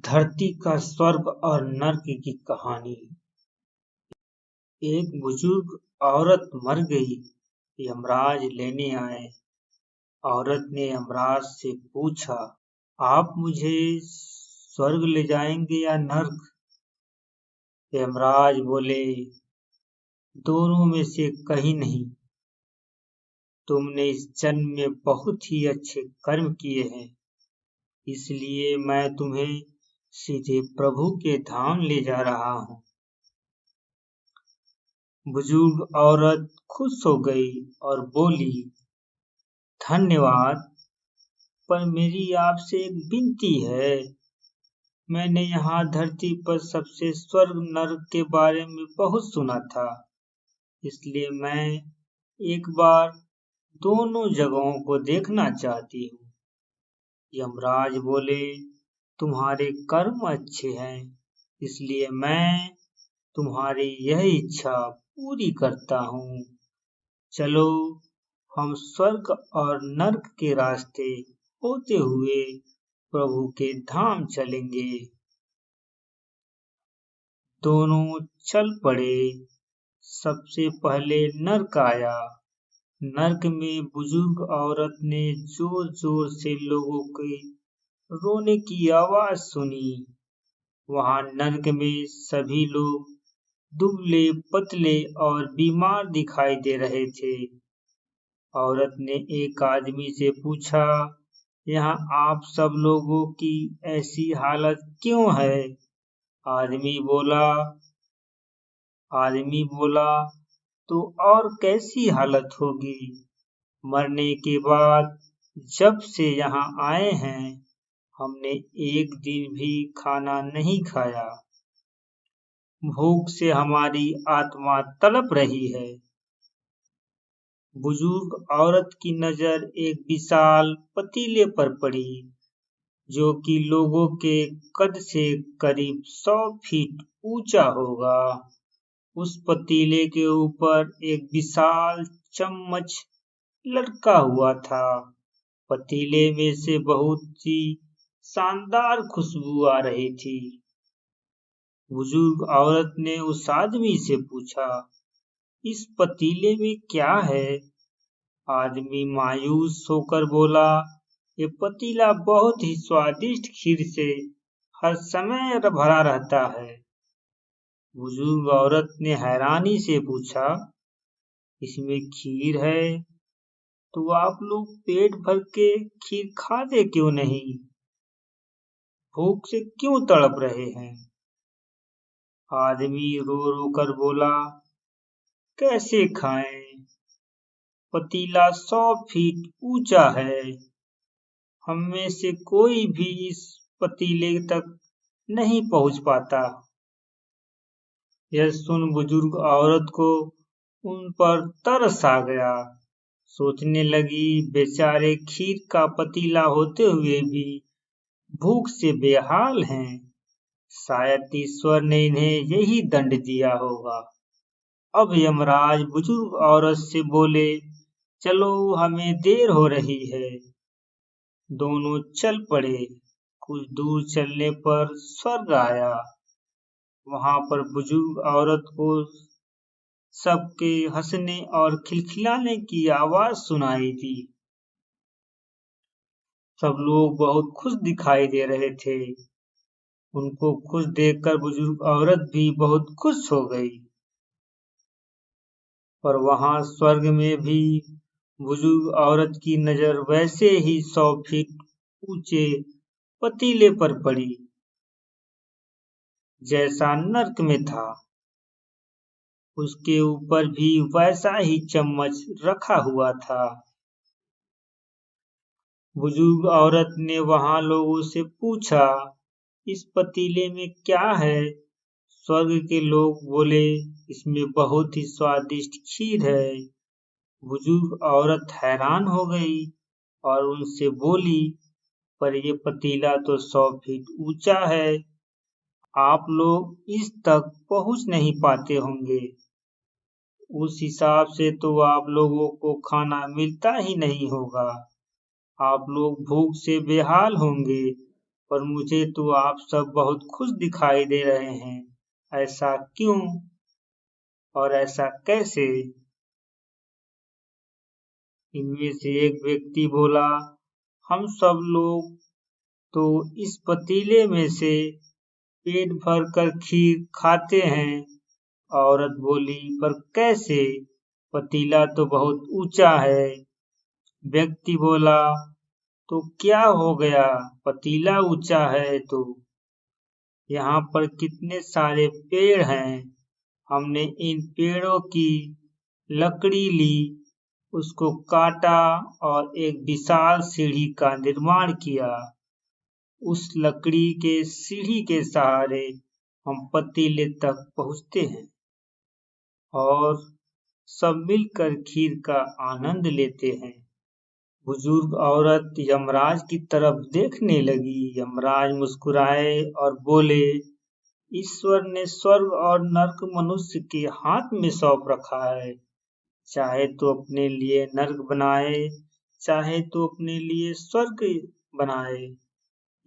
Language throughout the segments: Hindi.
धरती का स्वर्ग और नर्क की कहानी। एक बुजुर्ग औरत मर गई। यमराज लेने आए। औरत ने यमराज से पूछा, आप मुझे स्वर्ग ले जाएंगे या नर्क? यमराज बोले, दोनों में से कहीं नहीं। तुमने इस जन्म में बहुत ही अच्छे कर्म किए हैं, इसलिए मैं तुम्हें सीधे प्रभु के धाम ले जा रहा हूँ। बुजुर्ग औरत खुश हो गई और बोली, धन्यवाद, पर मेरी आपसे एक विनती है। मैंने यहाँ धरती पर सबसे स्वर्ग नर्क के बारे में बहुत सुना था, इसलिए मैं एक बार दोनों जगहों को देखना चाहती हूँ। यमराज बोले, तुम्हारे कर्म अच्छे हैं, इसलिए मैं तुम्हारी यह इच्छा पूरी करता हूँ। चलो, हम स्वर्ग और नर्क के रास्ते होते हुए प्रभु के धाम चलेंगे। दोनों चल पड़े। सबसे पहले नर्क आया। नर्क में बुजुर्ग औरत ने जोर जोर से लोगों के रोने की आवाज सुनी। वहां नर्क में सभी लोग दुबले पतले और बीमार दिखाई दे रहे थे। औरत ने एक आदमी से पूछा, यहाँ आप सब लोगों की ऐसी हालत क्यों है? आदमी बोला, तो और कैसी हालत होगी? मरने के बाद जब से यहाँ आए हैं, हमने एक दिन भी खाना नहीं खाया। भूख से हमारी आत्मा तड़प रही है। बुजुर्ग औरत की नजर एक विशाल पतीले पर पड़ी, जो कि लोगों के कद से करीब 100 फीट ऊंचा होगा। उस पतीले के ऊपर एक विशाल चम्मच लटका हुआ था। पतीले में से बहुत ही शानदार खुशबू आ रही थी। बुजुर्ग औरत ने उस आदमी से पूछा, इस पतीले में क्या है? आदमी मायूस होकर बोला, ये पतीला बहुत ही स्वादिष्ट खीर से हर समय भरा रहता है। बुजुर्ग औरत ने हैरानी से पूछा, इसमें खीर है तो आप लोग पेट भर के खीर खाते क्यों नहीं? भूख से क्यों तड़प रहे हैं? आदमी रो रो कर बोला, कैसे खाएं? पतीला 100 फीट ऊंचा है। हम में से कोई भी इस पतीले तक नहीं पहुंच पाता। यह सुन बुजुर्ग औरत को उन पर तरस आ गया। सोचने लगी, बेचारे खीर का पतीला होते हुए भी भूख से बेहाल हैं। शायद ईश्वर ने इन्हें यही दंड दिया होगा। अब यमराज बुजुर्ग औरत से बोले, चलो, हमें देर हो रही है। दोनों चल पड़े। कुछ दूर चलने पर स्वर्ग आया। वहां पर बुजुर्ग औरत को सबके हंसने और खिलखिलाने की आवाज सुनाई दी। सब लोग बहुत खुश दिखाई दे रहे थे। उनको खुश देखकर बुजुर्ग औरत भी बहुत खुश हो गई। पर वहां स्वर्ग में भी बुजुर्ग औरत की नजर वैसे ही 100 फीट ऊंचे पतीले पर पड़ी, जैसा नर्क में था। उसके ऊपर भी वैसा ही चम्मच रखा हुआ था। बुजुर्ग औरत ने वहां लोगों से पूछा, इस पतीले में क्या है? स्वर्ग के लोग बोले, इसमें बहुत ही स्वादिष्ट खीर है। बुजुर्ग औरत हैरान हो गई और उनसे बोली, पर ये पतीला तो 100 फीट ऊंचा है। आप लोग इस तक पहुंच नहीं पाते होंगे। उस हिसाब से तो आप लोगों को खाना मिलता ही नहीं होगा। आप लोग भूख से बेहाल होंगे। पर मुझे तो आप सब बहुत खुश दिखाई दे रहे हैं। ऐसा क्यों और ऐसा कैसे? इनमें से एक व्यक्ति बोला, हम सब लोग तो इस पतीले में से पेट भर कर खीर खाते हैं। औरत बोली, पर कैसे? पतीला तो बहुत ऊंचा है। व्यक्ति बोला, तो क्या हो गया? पतीला ऊंचा है तो यहाँ पर कितने सारे पेड़ हैं। हमने इन पेड़ों की लकड़ी ली, उसको काटा और एक विशाल सीढ़ी का निर्माण किया। उस लकड़ी के सीढ़ी के सहारे हम पतीले तक पहुँचते हैं और सब मिलकर खीर का आनंद लेते हैं। बुजुर्ग औरत यमराज की तरफ देखने लगी। यमराज मुस्कुराए और बोले, ईश्वर ने स्वर्ग और नर्क मनुष्य के हाथ में सौंप रखा है। चाहे तो अपने लिए नर्क बनाए, चाहे तो अपने लिए स्वर्ग बनाए।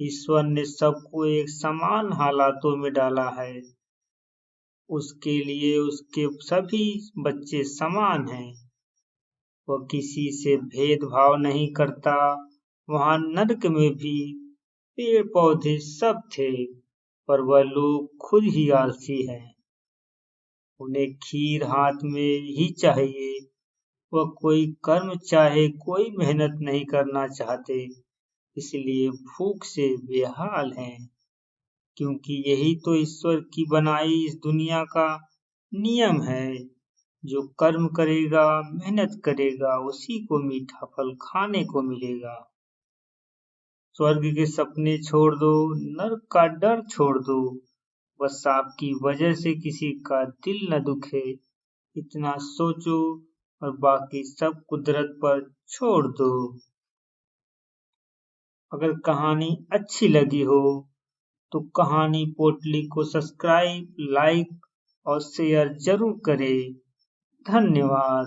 ईश्वर ने सबको एक समान हालातों में डाला है। उसके लिए उसके सभी बच्चे समान हैं। वह किसी से भेदभाव नहीं करता। वहाँ नर्क में भी पेड़ पौधे सब थे, पर वह लोग खुद ही आलसी हैं। उन्हें खीर हाथ में ही चाहिए। वह कोई कर्म चाहे कोई मेहनत नहीं करना चाहते, इसलिए भूख से बेहाल हैं। क्योंकि यही तो ईश्वर की बनाई इस दुनिया का नियम है। जो कर्म करेगा, मेहनत करेगा, उसी को मीठा फल खाने को मिलेगा। स्वर्ग के सपने छोड़ दो, नर्क का डर छोड़ दो। बस आपकी वजह से किसी का दिल न दुखे, इतना सोचो और बाकी सब कुदरत पर छोड़ दो। अगर कहानी अच्छी लगी हो तो कहानी पोटली को सब्सक्राइब, लाइक और शेयर जरूर करें। धन्यवाद।